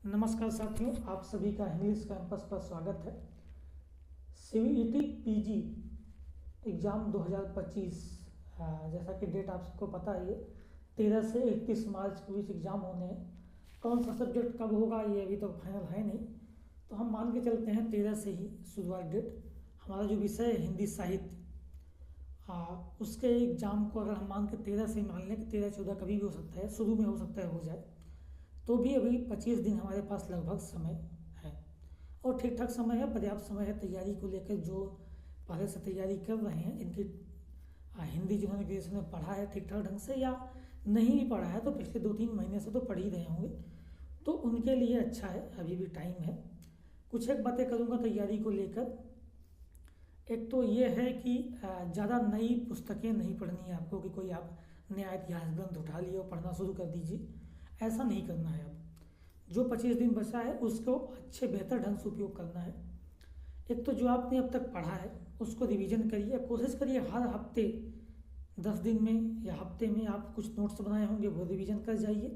नमस्कार साथियों, आप सभी का इंग्लिश कैंपस पर स्वागत है। सीईटी पीजी एग्ज़ाम 2025 जैसा कि डेट आप सबको पता ही है, 13 से 31 मार्च के बीच एग्ज़ाम होने हैं। कौन सा सब्जेक्ट कब होगा ये अभी तो फाइनल है नहीं, तो हम मान के चलते हैं 13 से ही शुरुआत डेट। हमारा जो विषय है हिंदी साहित्य, उसके एग्ज़ाम को अगर हम मान के 13 से मान लें कि 13-14 कभी भी हो सकता है, शुरू में हो सकता है हो जाए, तो भी अभी 25 दिन हमारे पास लगभग समय है और ठीक ठाक समय है, पर्याप्त समय है तैयारी को लेकर। जो पहले से तैयारी कर रहे हैं, जिनकी हिंदी जिन्होंने ग्रेजुएशन में पढ़ा है ठीक ठाक ढंग से, या नहीं भी पढ़ा है तो पिछले 2-3 महीने से तो पढ़ ही रहे होंगे, तो उनके लिए अच्छा है, अभी भी टाइम है। कुछ एक बातें करूँगा तैयारी को लेकर। एक तो ये है कि ज़्यादा नई पुस्तकें नहीं पढ़नी है आपको कि कोई आप नया इतिहास ग्रंथ उठा लिए और पढ़ना शुरू कर दीजिए, ऐसा नहीं करना है। अब जो 25 दिन बचा है उसको अच्छे बेहतर ढंग से उपयोग करना है। एक तो जो आपने अब तक पढ़ा है उसको रिवीजन करिए, कोशिश करिए हर हफ्ते 10 दिन में या हफ्ते में आप कुछ नोट्स बनाए होंगे वो रिवीजन कर जाइए।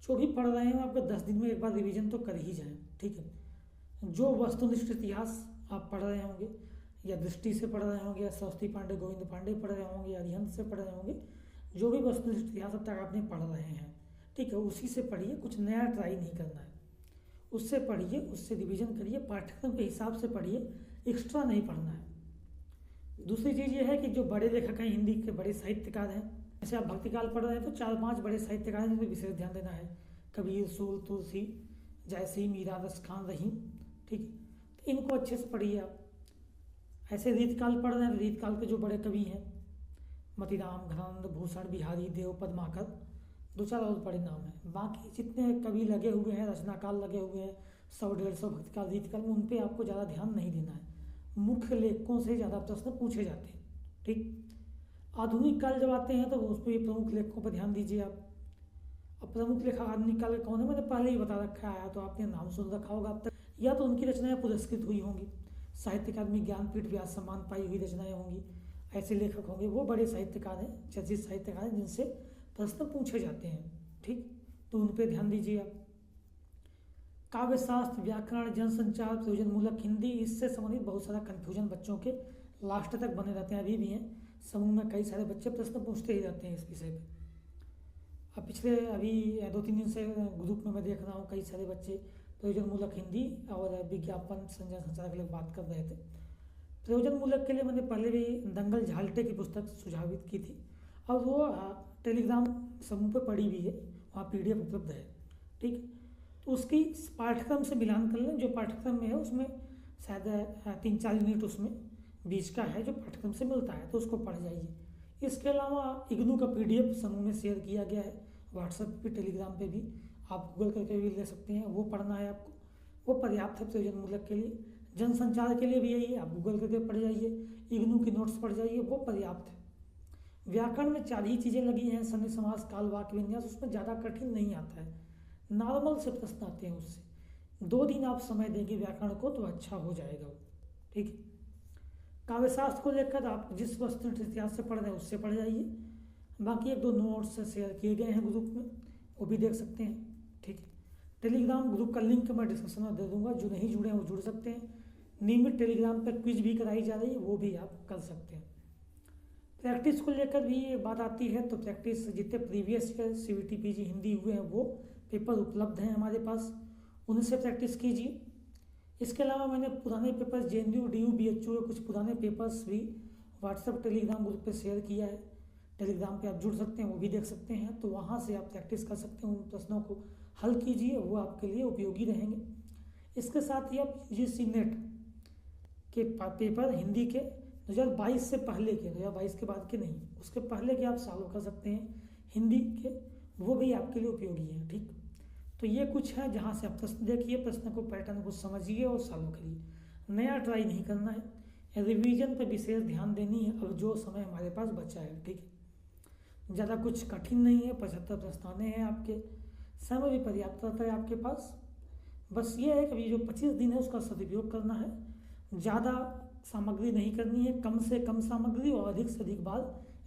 जो भी पढ़ रहे हैं आपको 10 दिन में एक बार रिवीजन तो कर ही जाए, ठीक है। जो वस्तुनिष्ठ इतिहास आप पढ़ रहे होंगे, या दृष्टि से पढ़ रहे होंगे, या सरस्वती पांडे गोविंद पांडे पढ़ रहे होंगे, या अरिहंत से पढ़ रहे होंगे, जो भी वस्तुनिष्ठ इतिहास अब तक आपने पढ़ रहे हैं, ठीक है, उसी से पढ़िए। कुछ नया ट्राई नहीं करना है, उससे पढ़िए, उससे रिवीजन करिए, पाठ्यक्रम के हिसाब से पढ़िए, एक्स्ट्रा नहीं पढ़ना है। दूसरी चीज़ ये है कि जो बड़े लेखक हैं, हिंदी के बड़े साहित्यकार हैं, जैसे आप भक्तिकाल पढ़ रहे हैं तो 4-5 बड़े साहित्यकार हैं जिन पर विशेष ध्यान देना है। कबीर, सूल, तुलसी, जयसी, मीरा, रसखान, रहीम, ठीक है, तो इनको अच्छे से पढ़िए आप। ऐसे रीतकाल पढ़ रहे हैं, रीतकाल के जो बड़े कवि हैं, मतीराम, घनानंद, भूषण, बिहारी, देव, पद्माकर, 2-4 और बड़े नाम हैं। बाकी जितने कवि लगे हुए हैं, रचनाकाल लगे हुए हैं, 100-150 भक्तिकाल, रीतकाल में, उन पर आपको ज़्यादा ध्यान नहीं देना है। मुख्य लेखकों से ज़्यादा प्रश्न पूछे जाते हैं, ठीक। आधुनिक काल जब आते हैं तो उस पर प्रमुख लेखकों पर ध्यान दीजिए आप। अब प्रमुख लेखक आधुनिक काल के कौन है मैंने पहले ही बता रखा है, तो आपने नाम सुन रखा होगा अब तक, या तो उनकी रचनाएं पुरस्कृत हुई होंगी, साहित्य अकादमी, ज्ञानपीठ, व्यास सम्मान पाई हुई रचनाएं होंगी, ऐसे लेखक होंगे, वो बड़े साहित्यकार हैं, चर्चित साहित्यकार हैं, जिनसे प्रश्न पूछे जाते हैं, ठीक, तो उन पर ध्यान दीजिए आप। काव्यशास्त्र, व्याकरण, जनसंचार, प्रयोजनमूलक हिंदी, इससे संबंधित बहुत सारा कन्फ्यूजन बच्चों के लास्ट तक बने रहते हैं, अभी भी हैं। समूह में कई सारे बच्चे प्रश्न पूछते ही रहते हैं इस विषय पे। अब पिछले अभी 2-3 दिन से ग्रुप में मैं देख रहा हूँ, कई सारे बच्चे प्रयोजनमूलक हिंदी और विज्ञापन संजय संचार के लिए बात कर रहे थे। प्रयोजनमूलक के लिए मैंने पहले भी दंगल झाल्टे की पुस्तक सुझावित की थी, और वो टेलीग्राम समूह पे पड़ी भी है, वहाँ PDF उपलब्ध है, ठीक। तो उसकी पाठ्यक्रम से मिलान कर लें, जो पाठ्यक्रम में है उसमें शायद 3-4 यूनिट उसमें बीच का है जो पाठ्यक्रम से मिलता है, तो उसको पढ़ जाइए। इसके अलावा इग्नू का PDF समूह में शेयर किया गया है, व्हाट्सएप पे, टेलीग्राम पे भी, आप गूगल करके भी ले सकते हैं, वो पढ़ना है आपको, वो पर्याप्त है प्रयोजनमूलक के लिए। जनसंचार के लिए भी यही है, आप गूगल करके पढ़ जाइए, इग्नू की नोट्स पढ़ जाइए, वो पर्याप्त है। व्याकरण में 4 ही चीज़ें लगी हैं, संधि, समास, काल, वाक्य विन्यास, उसमें ज़्यादा कठिन नहीं आता है, नॉर्मल से प्रश्न आते हैं उससे। 2 दिन आप समय देंगे व्याकरण को तो अच्छा हो जाएगा वो, ठीक है। काव्यशास्त्र को लेकर आप जिस वस्तु इतिहास से पढ़ रहे हैं उससे पढ़ जाइए। बाकी 1-2 नोट्स शेयर किए गए हैं ग्रुप में, वो भी देख सकते हैं, ठीक है। टेलीग्राम ग्रुप का लिंक मैं डिस्क्रिप्शन में दे दूंगा, जो नहीं जुड़े हैं वो जुड़ सकते हैं। नियमित टेलीग्राम पर क्विज भी कराई जा रही है, वो भी आप कर सकते हैं। प्रैक्टिस को लेकर भी बात आती है, तो प्रैक्टिस जितने previous year CBT PG Hindi हुए हैं वो पेपर उपलब्ध हैं हमारे पास, उनसे प्रैक्टिस कीजिए। इसके अलावा मैंने पुराने पेपर्स JNU, DU, BHU के कुछ पुराने पेपर्स भी व्हाट्सएप टेलीग्राम ग्रुप पे शेयर किया है, टेलीग्राम पे आप जुड़ सकते हैं, वो भी देख सकते हैं, तो वहाँ से आप प्रैक्टिस कर सकते हैं, उन प्रश्नों को हल कीजिए, वो आपके लिए उपयोगी रहेंगे। इसके साथ ही आप UGC नेट के पेपर हिंदी के 2022 से पहले के, 2022 के बाद के नहीं, उसके पहले के आप सॉल्व कर सकते हैं हिंदी के, वो भी आपके लिए उपयोगी है, ठीक। तो ये कुछ है जहाँ से आप प्रश्न देखिए, प्रश्न को, पैटर्न को समझिए और सॉल्व करिए, नया ट्राई नहीं करना है। रिवीजन पर विशेष ध्यान देनी है, अब जो समय हमारे पास बचा है, ठीक है। ज़्यादा कुछ कठिन नहीं है, 75 प्रश्न आने हैं आपके, समय भी पर्याप्त रहता है आपके पास। बस ये है कि अभी जो 25 दिन है उसका सदुपयोग करना है, ज़्यादा सामग्री नहीं करनी है, कम से कम सामग्री और अधिक से अधिक बार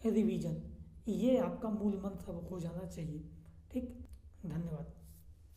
रिवीजन, ये आपका मूल मंत्र हो जाना चाहिए, ठीक। धन्यवाद।